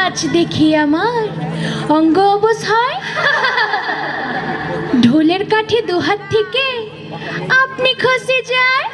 নাচ দেখি আমার অঙ্গ অবশ হয়। ঢোলের কাঠি দুহাত থেকে আপনি খসে যায়।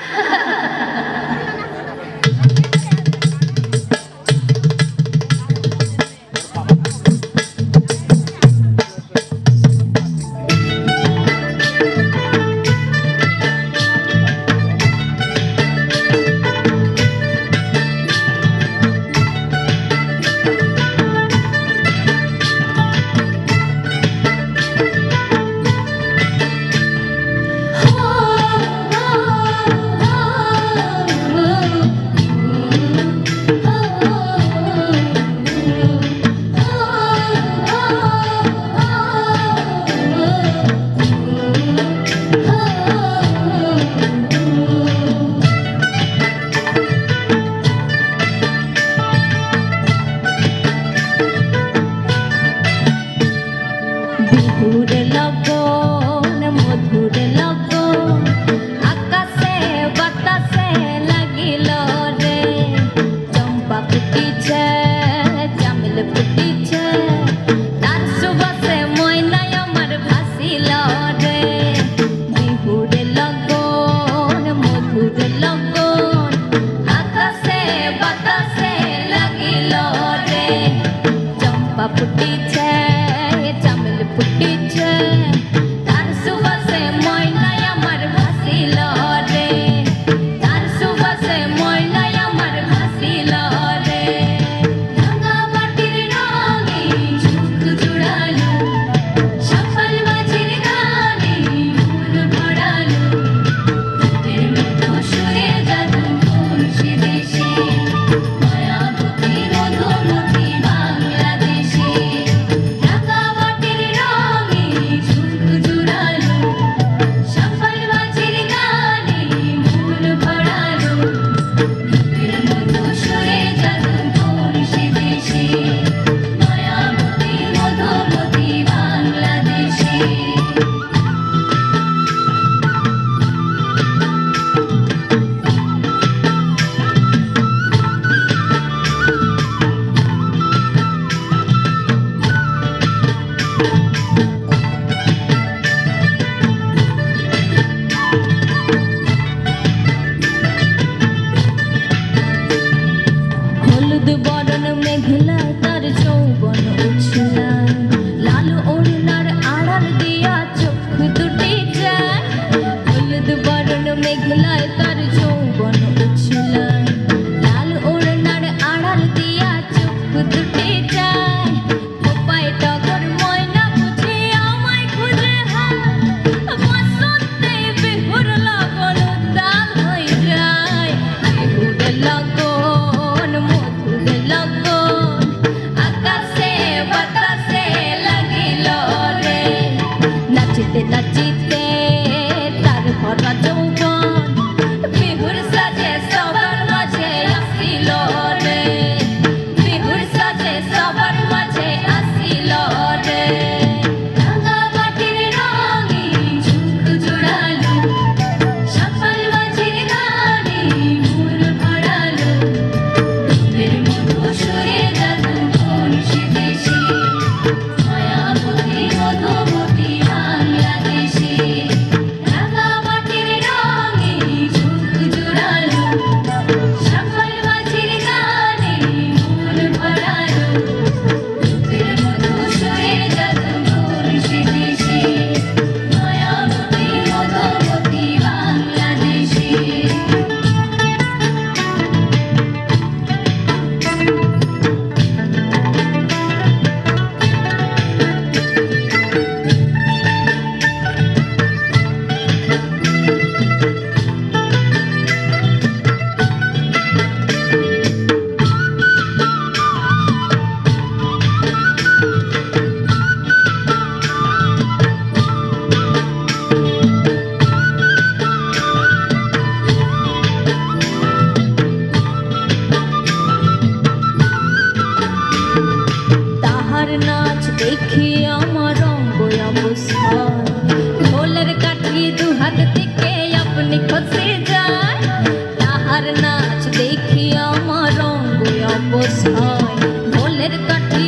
তাহার নাচ দেখি আমার রঙ্গ অবসায় ঢোলের কাঠি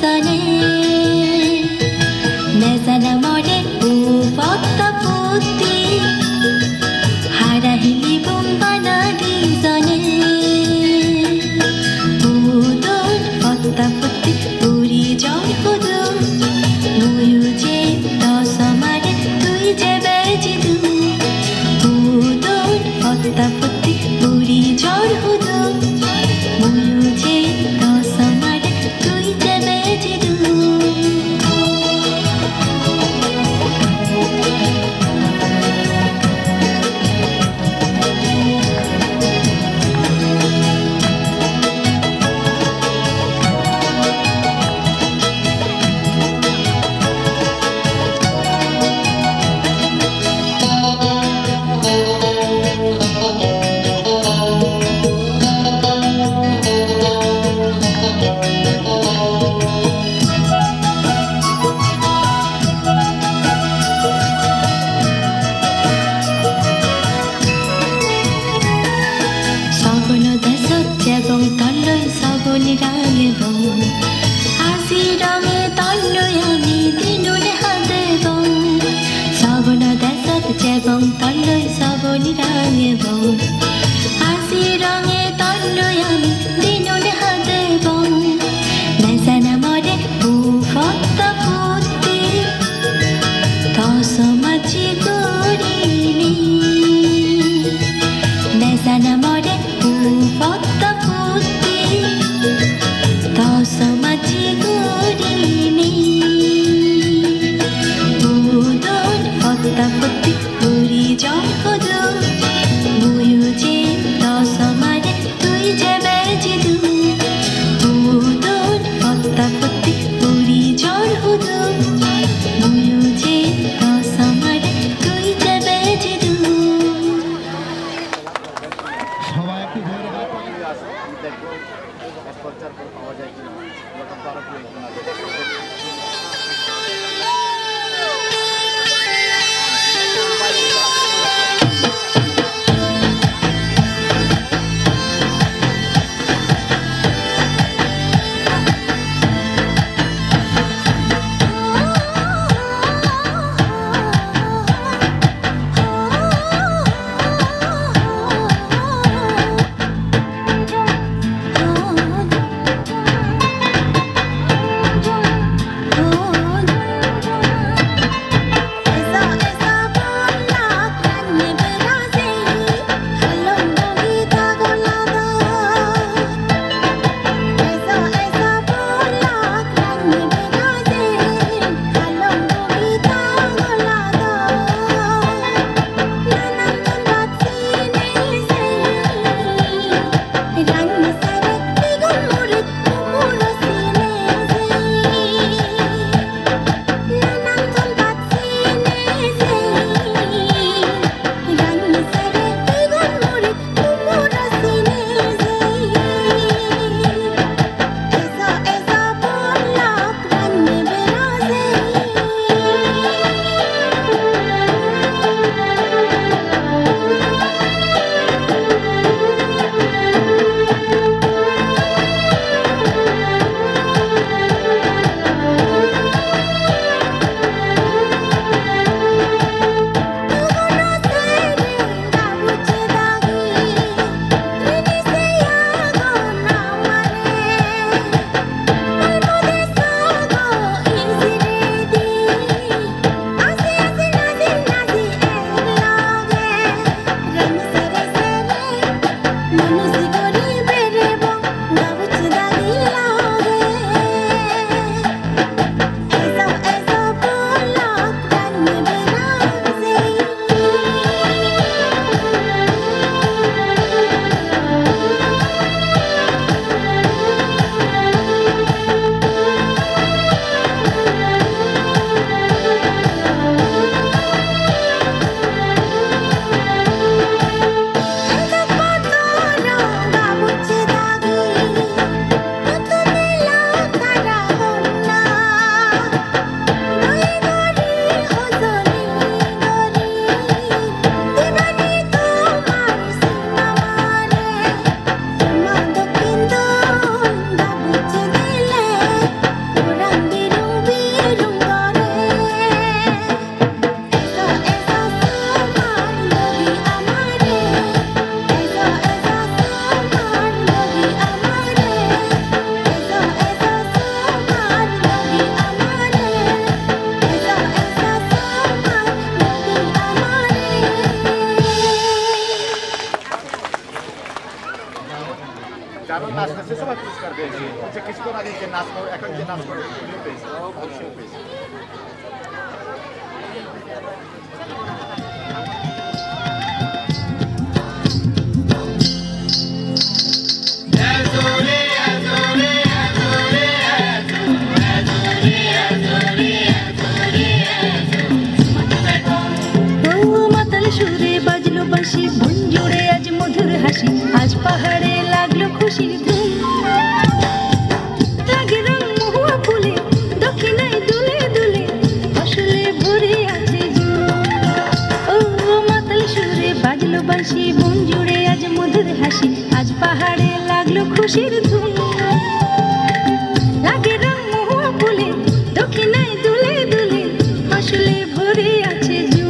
sane nezana more upatta putti harahili bombana di zane udon patta putti puri jol hudu muyu je dosamare tui je bejidu udon patta putti puri jol hudu muyu je dosamare tui je bejidu পুরস্কার পেয়েছি, যে কিছুক্ষণ আগে যে নাচ করে এখন যে নাচ করে উনিও পেয়েছে, অবশ্যই পেয়েছে। সুরে বাজলো বাঁশি, বন জুড়ে আজ মধুর হাসি, আজ পাহাড়ে লাগলো খুশির ধুম। লাগে রং মহুয়া ফুলে, দক্ষিণায় দুলে দুলে, ফসলে ভরে আছে জুম। ও মাতাল সুরে বাজলো বাঁশি, বন জুড়ে আজ মধুর হাসি, আজ পাহাড়ে লাগলো খুশির ধুম। লাগে রং মহুয়া ফুলে, দক্ষিণায় দুলে দুলে, ফসলে ভরে আছে জুম।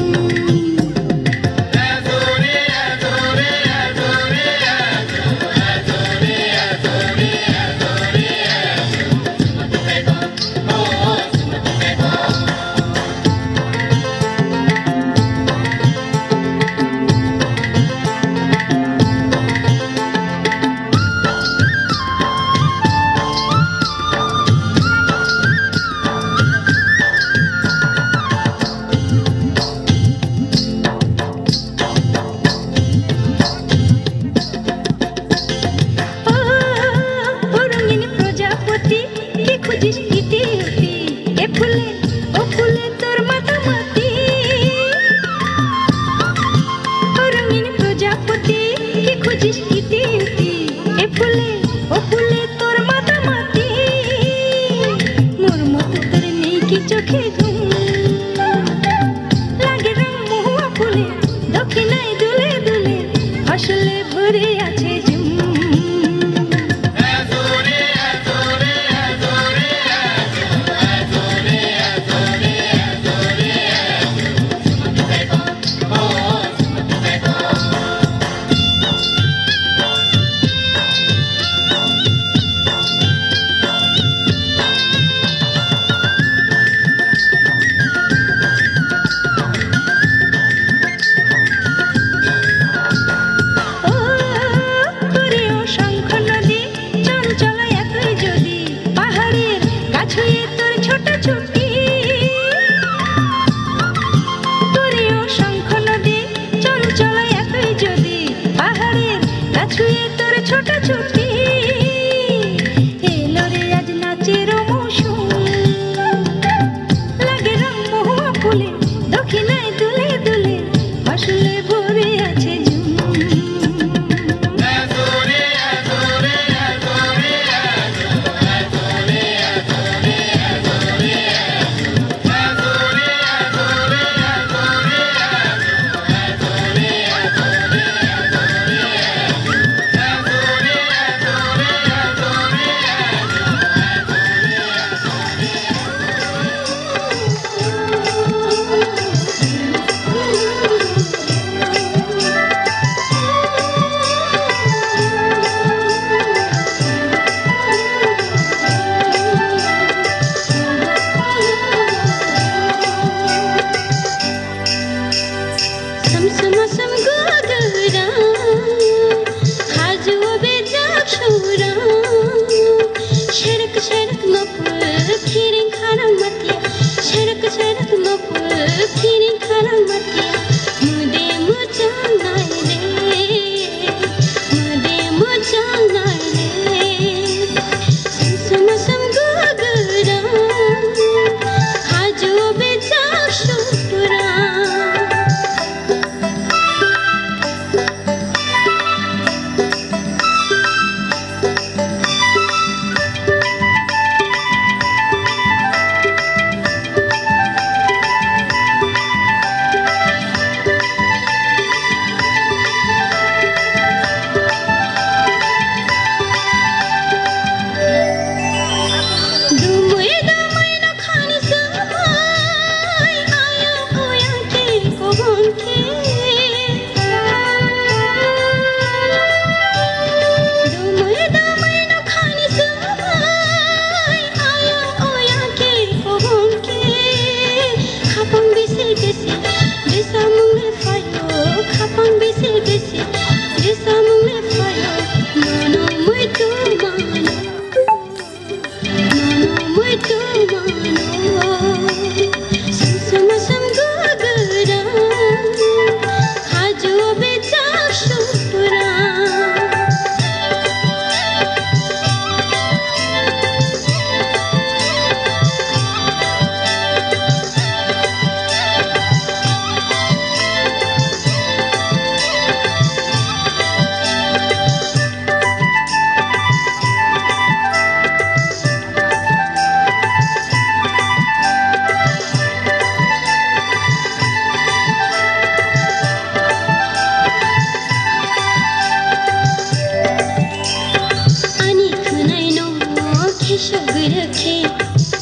চোখে ঘুম লাগে রং মহুয়া ফুলে, দক্ষিণায় দুলে দুলে, ফসলে ভরে আছে জুম।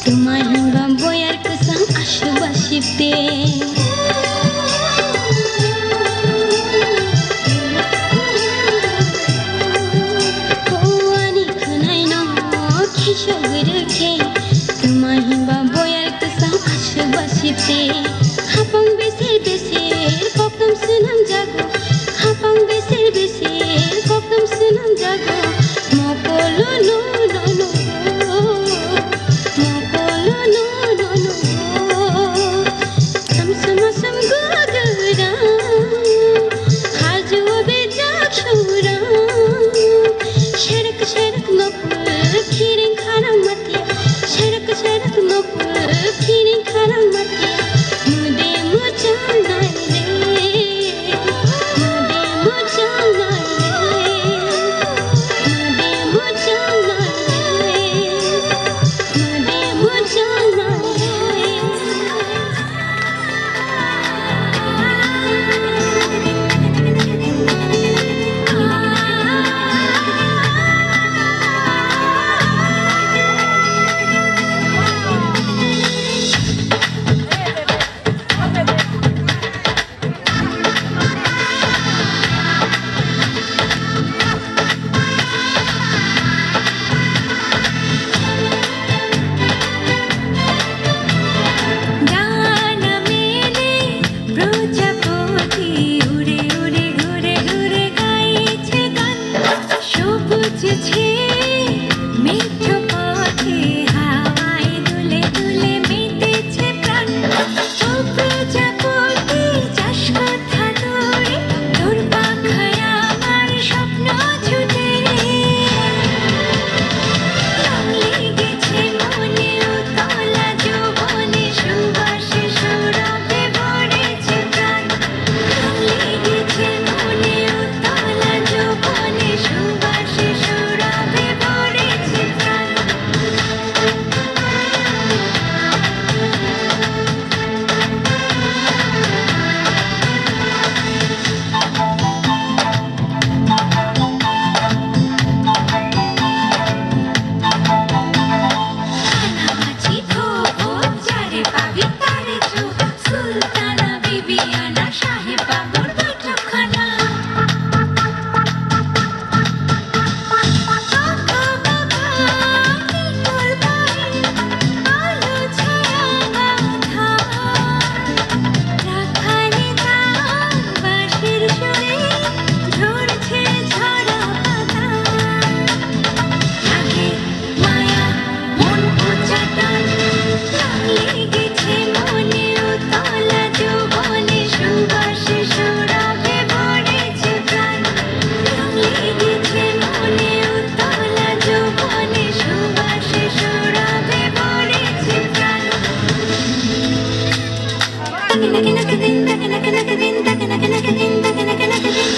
তোমার হিঙ্গা বয়ার কুসাম আশুবাসিতে কোয়ানি খানাই ন খিসগরখে তোমার হিঙ্গা বয়ার কুসাম আশুবাসিতে হাপং বেসের বেসের ককম সুনাম জাগো হাপং বেসের বেসের ককম সুনাম জাগো মকলো নো নো নো মকলো নো নো নো সম সম সম গগরা হাজো বেজাক সুরা শরক শরক নপুর খিরিং খানা মতিয়া শরক শরক নপুর খিরিং খানা মতিয়া মুদে মুচানাই রে মুদে মুচানাই রে মুদে মুচানাই রে মুদে মুচানাই ডানা মেলে প্রজাপতি উড়ে উড়ে ঘুরে ঘুরে গাইছে গান সবুজ ছেয়ে মিঠো পথে হাওয়ায় দুলে দুলে মেতেছে প্রাণ ও প্রজাপতি যাস কথা দূরে তোর পাখায় আমার স্বপ্ন ছুটে রং লেগেছে মনে উতলা যৌবনে সুবাসে সৌরভে ভরেছে প্রাণ রং লেগেছে মনে উতলা যৌবনে সুবাসে সৌরভে ভরেছে প্রাণ কানামাছি ধো ধো চারে পাবি তারে চো সুলতানা বিবিয়ানা সাহেব বাবুর বৈঠকখানা আঁকা বাঁকা নিটোল বাড়ি আলো ছায়া আঁধার রাখালে তার বাঁশির সুরে ঝরছে ঝরা পাতা লাগে মায়া মন উচ্চাটন রং লেগেছে মনে উতলা যৌবনে সুবাসে সৌরভে ভরেছে প্রাণ রং লেগেছে মনে উতলা যৌবনে সুবাসে সৌরভে ভরেছে প্রাণ নাকি নাকি দিন নাকি নাকি নাকি দিন নাকি নাকি নাকি দিন নাকি নাকি নাকি দিন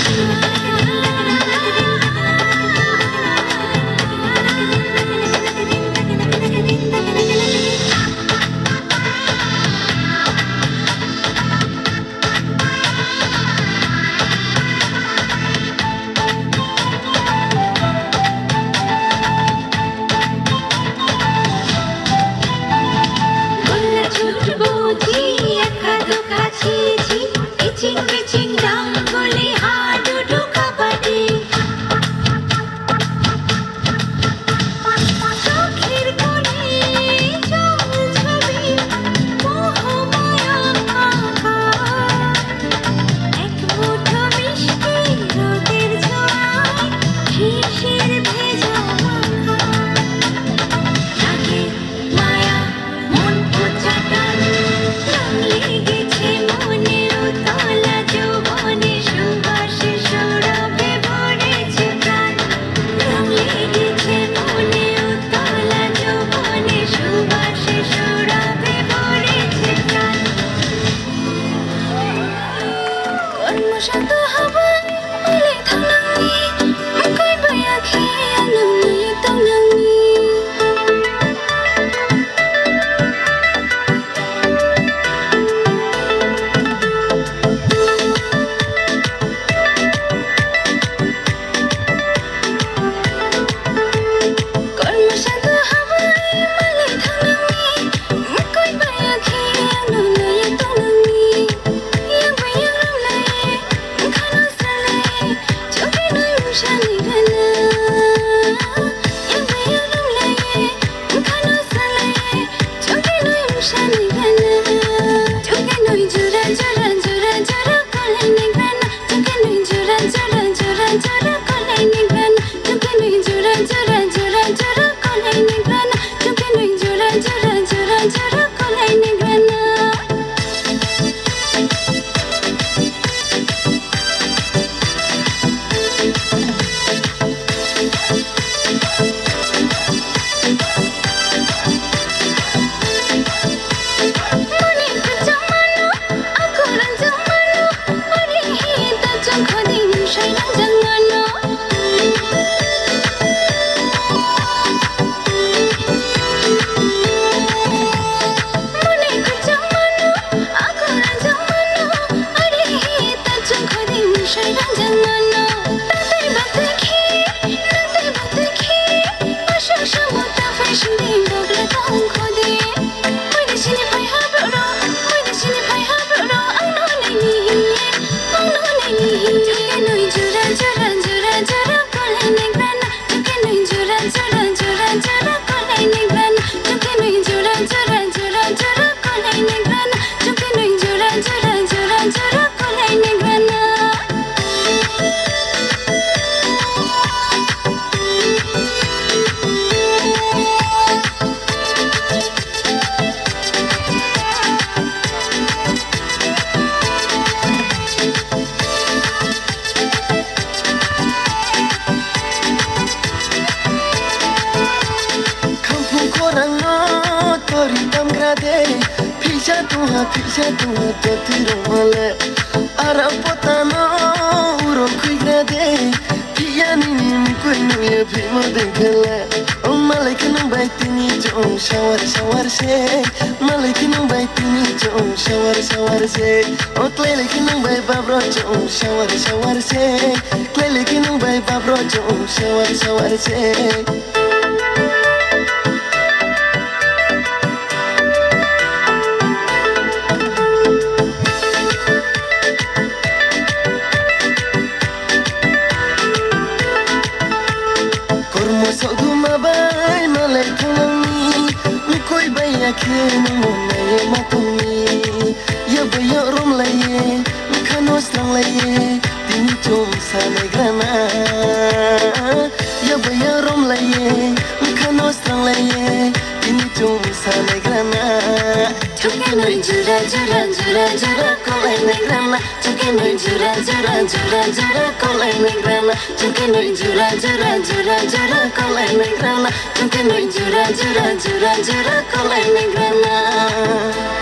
tuha totiro male ara potano urong kuigrade piyani nim kuinu ye phimo dekhle o malaikin bai tini jong shawar se malaikin bai tini jong shawar se o klelekin bai babro jong shawar se klelekin bai babro jong shawar se Kenu naye matumi ya bayo rom laye kano strang laye tini chom sane grana ya bayo rom laye kano strang laye tini chom sane grana chukeno jura jura jura jura kolai ne grana chukeno jura jura jura jura kolai ne grana chukeno jura jura jura jura kolai ne grana chukeno jura jura jura jura kolai ne grana